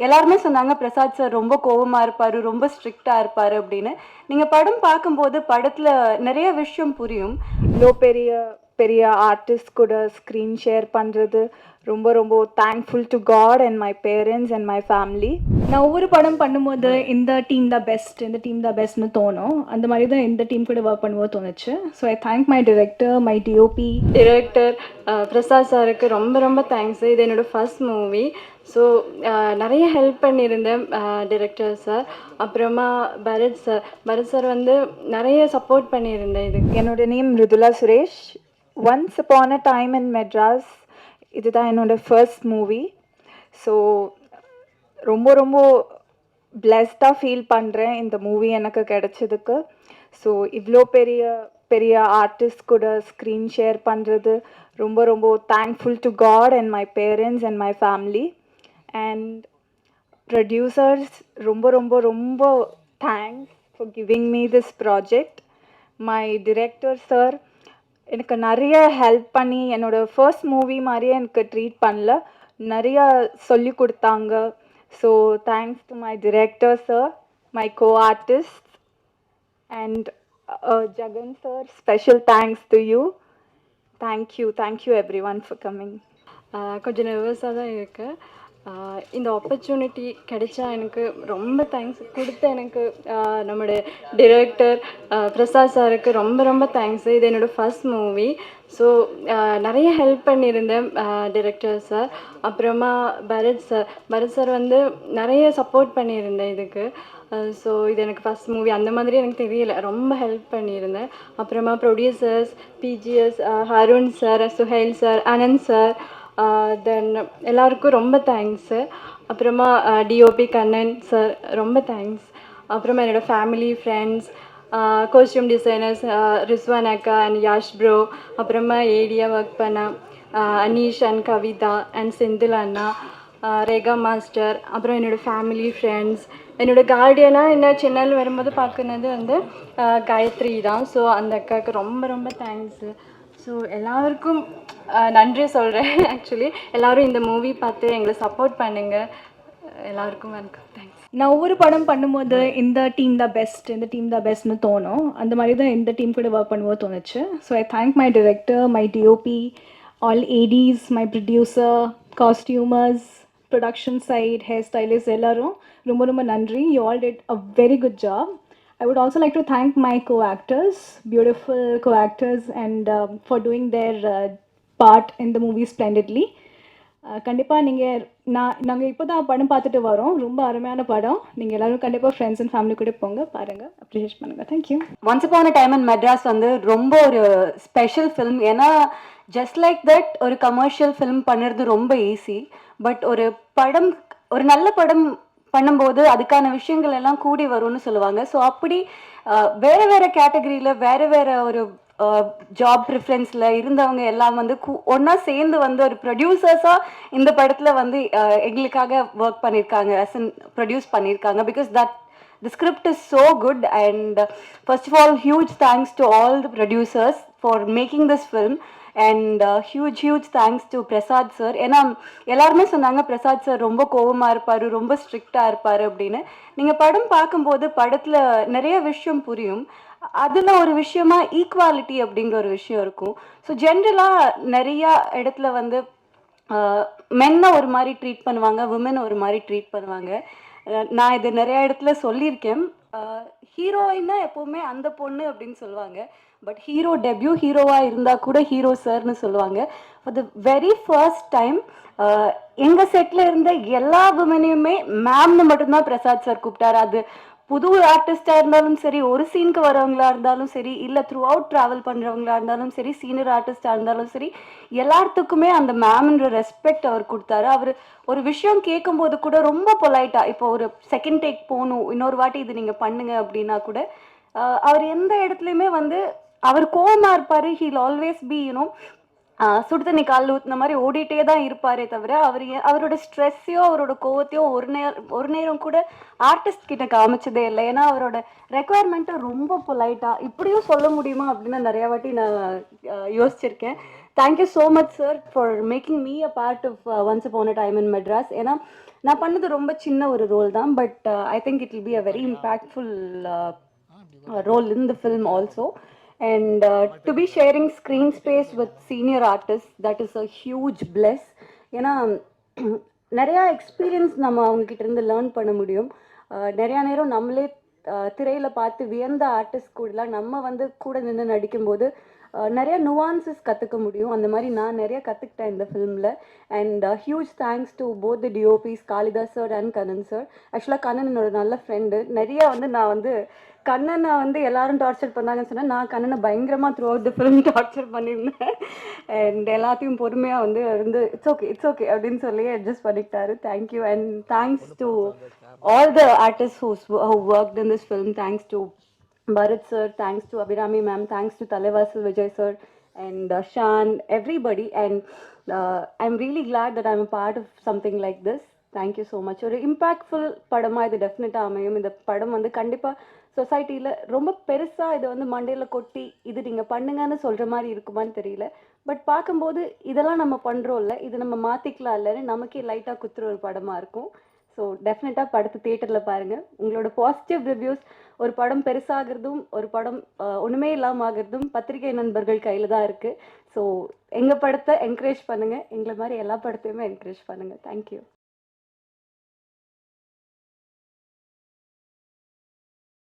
எல்லாருமே சொன்னாங்க பிரசாத் சார் ரொம்ப கோவமா இருப்பாரு, ரொம்ப ஸ்ட்ரிக்ட்டா இருப்பாரு அப்படின்னு. நீங்க படம் பார்க்கும்போது படத்துல நெறைய விஷயம் புரியும். இவ்ளோ பெரிய பெரிய ஆர்டிஸ்ட் கூட ஸ்க்ரீன் ஷேர் பண்றது ரொம்ப ரொம்ப thankful to god and my parents and my family. நான் ஒவ்வொரு படம் பண்ணும்போது இந்த டீம் தான் பெஸ்ட், இந்த டீம் தான் பெஸ்ட்னு தோணும். அந்த மாதிரி தான் இந்த டீம் கூட ஒர்க் பண்ணும்போது தோணுச்சு. So I thank my director, my DOP director Prasad சாருக்கு ரொம்ப ரொம்ப தேங்க்ஸ். இது என்னோட ஃபர்ஸ்ட் மூவி. ஸோ நிறைய ஹெல்ப் பண்ணியிருந்தேன் டிரெக்டர் சார். அப்புறமா பரத் சார் வந்து நிறைய சப்போர்ட் பண்ணியிருந்தேன். இது என்னோட name Mridula Suresh. Once upon a time in Madras இதுதான் என்னோட ஃபர்ஸ்ட் மூவி. ஸோ ரொம்ப ரொம்ப பிளெஸ்டாக ஃபீல் பண்ணுறேன் இந்த மூவி எனக்கு கிடைச்சதுக்கு. ஸோ இவ்வளோ பெரிய பெரிய ஆர்டிஸ்ட் கூட ஸ்க்ரீன் ஷேர் பண்ணுறது ரொம்ப ரொம்ப thankful to god and my parents and my family. And producers ரொம்ப ரொம்ப ரொம்ப thanks for giving me this project. My director sir எனக்கு நிறைய ஹெல்ப் பண்ணி என்னோடய ஃபர்ஸ்ட் மூவி மாதிரியே எனக்கு ட்ரீட் பண்ணல, நிறையா சொல்லி கொடுத்தாங்க. So thanks to my director sir, my co-artists, and Jagan sir, special thanks to you. Thank you everyone for coming. கொஞ்சம் நர்வஸாக தான் இருக்கு. இந்த ஆப்பர்ச்சுனிட்டி கிடைச்சா எனக்கு ரொம்ப தேங்க்ஸ். கொடுத்த எனக்கு நம்முடைய டிரெக்டர் பிரசாத் சாருக்கு ரொம்ப ரொம்ப தேங்க்ஸ். இது என்னோடய ஃபர்ஸ்ட் மூவி. ஸோ நிறைய ஹெல்ப் பண்ணியிருந்தேன் டிரெக்டர் சார். அப்புறமா பரத் சார் வந்து நிறைய சப்போர்ட் பண்ணியிருந்தேன் இதுக்கு. ஸோ இது எனக்கு ஃபஸ்ட் மூவி, அந்த மாதிரி எனக்கு தெரியல, ரொம்ப ஹெல்ப் பண்ணியிருந்தேன். அப்புறமா producers BGS, Arun sir, Suhail sir, Anand sir, then எல்லாருக்கும் ரொம்ப தேங்க்ஸு. அப்புறமா டிஓபி கண்ணன் சார் ரொம்ப தேங்க்ஸ். அப்புறமா என்னோடய family, friends, costume designers Rizwan அக்கா அண்ட் யாஷ் ப்ரோ, அப்புறமா ஏடியாக ஒர்க் பண்ண அனீஷ் அண்ட் கவிதா அண்ட் செந்தில் அண்ணா, ரேகா மாஸ்டர், அப்புறம் என்னோடய ஃபேமிலி, ஃப்ரெண்ட்ஸ், என்னோடய கார்டியனாக என்ன சென்னையில் வரும்போது பார்க்குனது வந்து காயத்ரி தான். ஸோ அந்த அக்காவுக்கு ரொம்ப ரொம்ப தேங்க்ஸு. ஸோ எல்லாருக்கும் நன்றி சொல்கிறேன். ஆக்சுவலி எல்லோரும் இந்த மூவி பார்த்து எங்களை சப்போர்ட் பண்ணுங்கள். எல்லாருக்கும் வணக்கம், தேங்க்ஸ். நான் ஒவ்வொரு படம் பண்ணும்போது இந்த டீம் தான் பெஸ்ட், இந்த டீம் தான் பெஸ்ட்னு தோணும். அந்த மாதிரி தான் இந்த டீம் கூட ஒர்க் பண்ணும்போது தோணுச்சு. So I thank my director, my DOP, all ADs, my producer, costumers, production side, hair stylist எல்லாரும் ரொம்ப ரொம்ப நன்றி. You all did a very good job. I would also like to thank my co-actors, beautiful co-actors, and for doing their part in the movie splendidly. கண்டிப்பாக நாங்கள் இப்போ தான் படம் பார்த்துட்டு வரோம். ரொம்ப அருமையான படம். நீங்கள் எல்லோரும் கண்டிப்பாக ஃப்ரெண்ட்ஸ் அண்ட் ஃபேமிலி கூட போங்க, பாருங்கள், அப்ரிஷியேட் பண்ணுங்கள். Thank you. Once upon a time in Madras வந்து ரொம்ப ஒரு ஸ்பெஷல் ஃபிலிம். ஏன்னா ஜஸ்ட் லைக் தட் ஒரு கமர்ஷியல் ஃபிலிம் பண்ணுறது ரொம்ப ஈஸி. பட் ஒரு படம், ஒரு நல்ல படம் பண்ணும்போது அதுக்கான விஷயங்கள் எல்லாம் கூடி வரும்னு சொல்லுவாங்க. ஸோ அப்படி வேறு வேறு கேட்டகரியில் வேறு வேறு ஒரு ஜாப் ப்ரிஃபரன்ஸில் இருந்தவங்க எல்லாம் வந்து ஒன்றா சேர்ந்து வந்து ஒரு ப்ரொடியூசர்ஸாக இந்த படத்தில் வந்து எங்களுக்காக ஒர்க் பண்ணியிருக்காங்க, ப்ரொடியூஸ் பண்ணியிருக்காங்க. Because the script is so good, and first of all, huge thanks to all the producers for making this film, and huge thanks to Prasad sir. ஏன்னா எல்லாருமே சொன்னாங்க பிரசாத் சார் ரொம்ப கோவமாக இருப்பார், ரொம்ப ஸ்ட்ரிக்டாக இருப்பார் அப்படின்னு. நீங்கள் படம் பார்க்கும்போது படத்தில் நிறைய விஷயம் புரியும். அதில் ஒரு விஷயமா ஈக்குவாலிட்டி அப்படிங்கிற ஒரு விஷயம் இருக்கும். ஸோ ஜென்ரலாக நிறையா இடத்துல வந்து மென்னை ஒரு மாதிரி ட்ரீட் பண்ணுவாங்க, விமனை ஒரு மாதிரி ட்ரீட் பண்ணுவாங்க. நான் இது நிறைய இடத்துல சொல்லியிருக்கேன். ஹீரோயின்னா எப்போவுமே அந்த பொண்ணு அப்படின்னு சொல்லுவாங்க. பட் ஹீரோ டெபியூ ஹீரோவாக இருந்தால் கூட ஹீரோ சார்னு சொல்லுவாங்க. For the very first time எங்கள் செட்டில் இருந்த எல்லா விமனையுமே மேம்னு மட்டும்தான் பிரசாத் சார் கூப்பிட்டாரு. அது புது ஆர்டிஸ்டாக இருந்தாலும் சரி, ஒரு சீனுக்கு வரவங்களா இருந்தாலும் சரி, இல்லை த்ரூ அவுட் ட்ராவல் பண்ணுறவங்களா இருந்தாலும் சரி, சீனியர் ஆர்டிஸ்டாக இருந்தாலும் சரி, எல்லாத்துக்குமே அந்த மேம்ன்ற ரெஸ்பெக்ட் அவர் கொடுத்தாரு. அவர் ஒரு விஷயம் கேட்கும்போது கூட ரொம்ப பொலைட்டாக, இப்போ ஒரு செகண்ட் டேக் போகணும், இன்னொரு வாட்டி இது நீங்கள் பண்ணுங்க அப்படின்னா கூட அவர் எந்த இடத்துலையுமே வந்து அவர் கோவமாக இருப்பார். ஹீல் ஆல்வேஸ் பி யூனோ சுடு தண்ணி காலில் ஊற்றின மாதிரி ஓடிட்டே தான் இருப்பாரே தவிர அவரோட ஸ்ட்ரெஸ்ஸையோ அவரோட கோவத்தையோ ஒரு நேரம் கூட ஆர்டிஸ்ட் கிட்ட காமிச்சதே இல்லை. ஏன்னா அவரோட ரெக்குவயர்மெண்ட்டை ரொம்ப பொலைட்டாக இப்படியும் சொல்ல முடியுமா அப்படின்னு நிறையா வாட்டி நான் யோசிச்சிருக்கேன். Thank you so much sir for making me a part of once upon a time in Madras. ஏன்னா நான் பண்ணது ரொம்ப சின்ன ஒரு ரோல் தான், but I think it will be a very impactful role in the film also. And to be sharing screen space with senior artists, that is a huge bless. ஏன்னா நிறையா experience நம்ம அவங்ககிட்ட இருந்து லேர்ன் பண்ண முடியும். நிறையா நேரம் நம்மளே திரையில் பார்த்து வியந்த ஆர்டிஸ்ட் கூடலாம் நம்ம வந்து கூட நின்று நடிக்கும்போது நிறைய நுவான்சஸ் கற்றுக்க முடியும். அந்த மாதிரி நான் நிறைய கற்றுக்கிட்டேன் இந்த ஃபிலிமில். And huge thanks to both the DOPs Kalidas sir and Kannan sir. ஆக்சுவலாக கண்ணன் என்னோட நல்ல ஃப்ரெண்டு. நிறையா வந்து நான் வந்து கண்ணனை வந்து எல்லாரும் டார்ச்சர் பண்ணாங்கன்னு சொன்னால் நான் கண்ணனை பயங்கரமாக throughout the film torture பண்ணியிருந்தேன். அண்ட் எல்லாத்தையும் பொறுமையாக வந்து இருந்து இட்ஸ் ஓகே அப்படின்னு சொல்லி அட்ஜஸ்ட் பண்ணிக்கிட்டாரு. Thank you. And thanks to all the artist who worked in this film. Thanks to Bharat sir, thanks to Abhirami ma'am, thanks to Talevasu Vijay sir and Shan, everybody. And I'm really glad that I'm a part of something like this. Thank you so much. ஒரு impactful படமாக இது டெஃபினட்டாக அமையும். இந்த படம் வந்து கண்டிப்பாக சொசைட்டியில் ரொம்ப பெருசாக இதை வந்து மண்டையில் கொட்டி இது நீங்கள் பண்ணுங்கன்னு சொல்கிற மாதிரி இருக்குமான்னு தெரியல. பட் பார்க்கும்போது இதெல்லாம் நம்ம பண்ணுறோம்ல, இது நம்ம மாற்றிக்கலாம் இல்லைன்னு நமக்கே லைட்டாக குத்துற ஒரு படமாக இருக்கும். ஸோ டெஃபினட்டாக படத்தை தியேட்டரில் பாருங்கள். உங்களோட பாசிட்டிவ் ரிவ்யூஸ், ஒரு படம் பெருசாகிறதும் ஒரு படம் ஒன்றுமே இல்லாமல் ஆகிறதும் பத்திரிகை நண்பர்கள் கையில் தான் இருக்குது. ஸோ எங்கள் படத்தை என்கரேஜ் பண்ணுங்கள். எங்களை மாதிரி எல்லா படத்தையுமே என்கரேஜ் பண்ணுங்கள். தேங்க்யூ.